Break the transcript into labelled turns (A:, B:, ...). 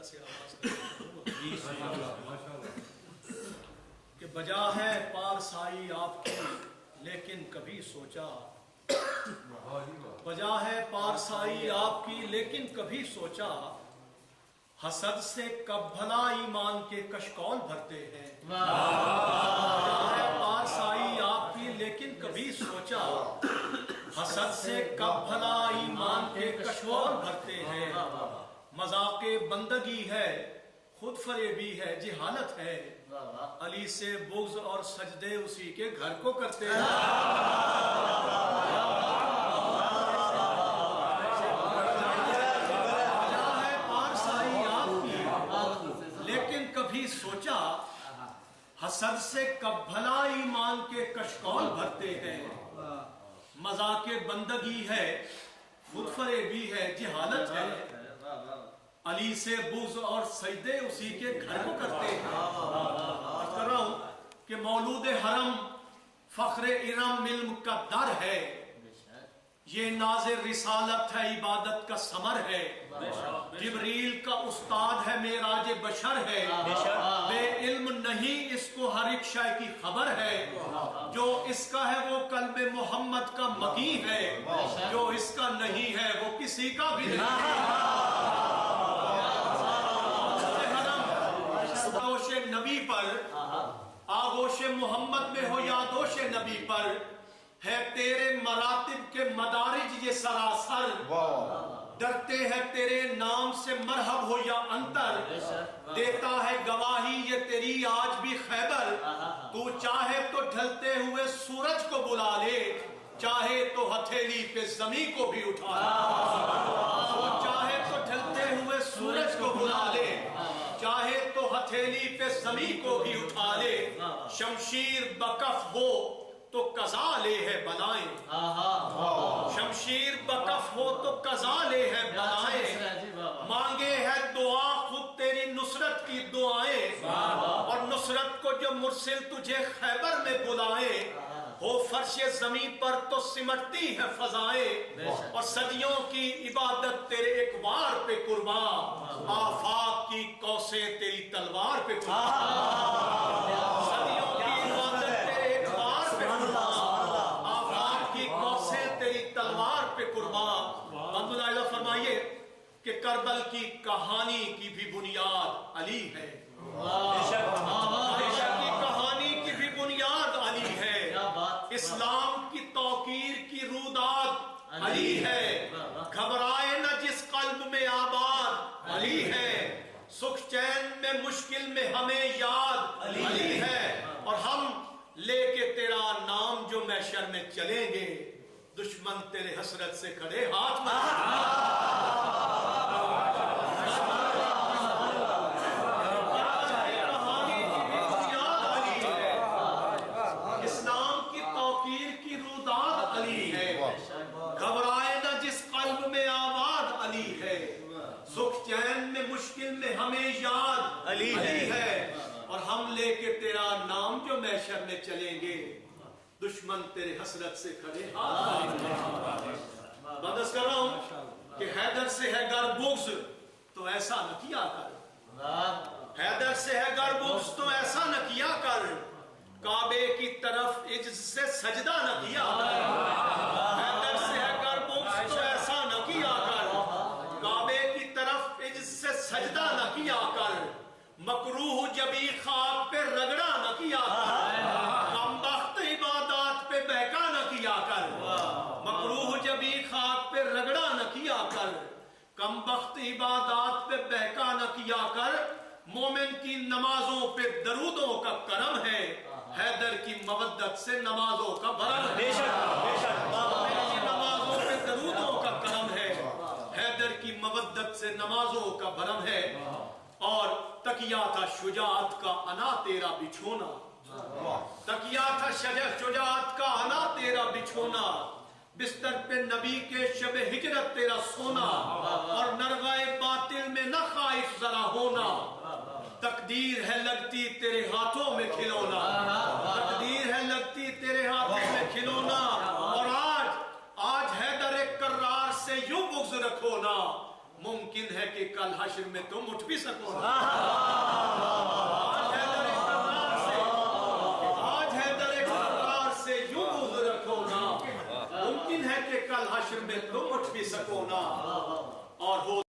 A: طرح سے آواز کہ بجا ہے پارسائی آپ کی لیکن کبھی سوچا، بجا ہے پارسائی آپ کی لیکن کبھی سوچا، حسد سے کب بھلا ایمان کے کشکول بھرتے ہیں۔ بجا ہے پارسائی آپ کی لیکن کبھی سوچا، حسد سے کب بھلا ایمان کے کشکول بھرتے ہیں۔ مذاق بندگی ہے، خود فریبی ہے، جہالت ہے، علی سے بغض اور سجدے اسی کے گھر کو کرتے ہیں۔ بجا ہے پارسائی آپ کی لیکن کبھی سوچا، حسد سے کب بھلا ایمان کے کشکول بھرتے ہیں۔ مذاق بندگی ہے، خود فریبی ہے، جہالت ہے، علی سے بغض اور سجدے اسی کے گھر کو کرتے ہیں۔ عرض کر رہا ہوں کہ مولود حرم فخر ارم علم کا در ہے، یہ ناز رسالت ہے، عبادت کا ثمر ہے، جبریل کا استاد ہے، معراج بشر ہے، بے علم نہیں اس کو ہر ایک شے کی خبر ہے، جو اس کا ہے وہ قلب محمد کا مکی ہے، جو اس کا نہیں ہے وہ کسی کا بھی نہیں ہے۔ آغوش نبی پر، آغوش محمد میں ہو یا دوش نبی پر، ہے تیرے مراتب کے مدارج یہ سراسر، ڈرتے ہیں تیرے نام سے مرحب ہو یا انتر، دیتا ہے گواہی یہ تیری آج بھی خیبر، تو چاہے تو ڈھلتے ہوئے سورج کو بلا لے، چاہے تو ہتھیلی پہ زمین کو بھی اٹھا لے، تو چاہے تو ڈھلتے ہوئے سورج کو بلا لے، چاہے تو ہتھیلی پہ زمین کو بھی اٹھا لے، شمشیر بکف ہو تو قضا لے ہے بلائیں، شمشیر بکف ہو تو قضا لے ہے بلائیں، مانگے ہے دعا خود تیری نصرت کی دعائیں، اور نصرت کو جو مرسل تجھے خیبر میں بلائیں، ہو فرش زمین پر تو سمٹتی ہے فضائیں، اور صدیوں کی عبادت تیرے ایک وار پہ قربان، آفاق کی کوسیں تیری تلوار پہ قربان، صدیوں کی عبادت تیرے ایک وار پہ قربان، آفاق کی کوسیں تیری تلوار پہ قربان۔ بندو لائلہ فرمائیے کہ کربل کی کہانی کی بھی بنیاد علی ہے، عائشہ کی کہانی کی بھی بنیاد علی ہے، اسلام کی توقیر کی روداد علی ہے، گھبرائے نہ جس قلب میں آباد علی ہے، سکھ چین میں مشکل میں ہمیں یاد علی ہے، اور ہم لے کے تیرا نام جو محشر میں چلیں گے، دشمن تیرے حسرت سے کھڑے ہاتھ میں گھبرائے نہ جس قلب میں آباد علی ہے، سکھ چین میں مشکل میں ہمیں یاد علی ہے، اور ہم لے کے تیرا نام جو محشر میں چلیں گے، دشمن تیرے حسرت سے کھڑے ہاتھ۔ بندس کر رہا ہوں کہ حیدر سے ہے گر بغض تو ایسا نہ کیا کر، حیدر سے ہے گر بغض تو ایسا نہ کیا کر، کعبے کی طرف عجز سے سجدہ نہ کیا کر، حیدر سے ہے گر بغض تو ایسا نہ کیا کر، کعبے کی طرف عجز سے سجدہ نہ کیا کر، مکروہ جبی خواب پہ رگڑا نہ کیا کر، کم بخت عبادات پہ بہکا نہ کیا کر، مکروہ جبی خواب پہ رگڑا نہ کیا کر، کم بخت عبادات پہ بہکا نہ کیا کر، مومن کی نمازوں پہ درودوں کا کرم ہے، حیدر کی مودت سے نمازوں کا بھرم ہے، مومن کی نمازوں پہ درودوں کا کرم ہے، حیدر کی مودت سے نمازوں کا بھرم ہے، اور تکیہ تھا شجاعت کا انا تیرا بچھونا، تکیہ تھا شجاعت کا انا تیرا بچھونا، بستر پہ نبی کے شب ہجرت تیرا سونا، اور نرغائے باطل میں نہ خائف ذرا ہونا، تقدیر ہے لگتی تیرے ہاتھوں میں کھلونا، تقدیر ہے لگتی تیرے ہاتھوں میں کھلونا، اور آج حیدر کرار سے یوں بغض رکھو نا، ممکن ہے کہ کہ کل حشر میں تم اٹھ بھی سکو نا. آج حیدر اقرار سے یوں بغض رکھو نا, ممکن ہے کہ کل حشر میں تم اٹھ بھی سکو نا. اور وہ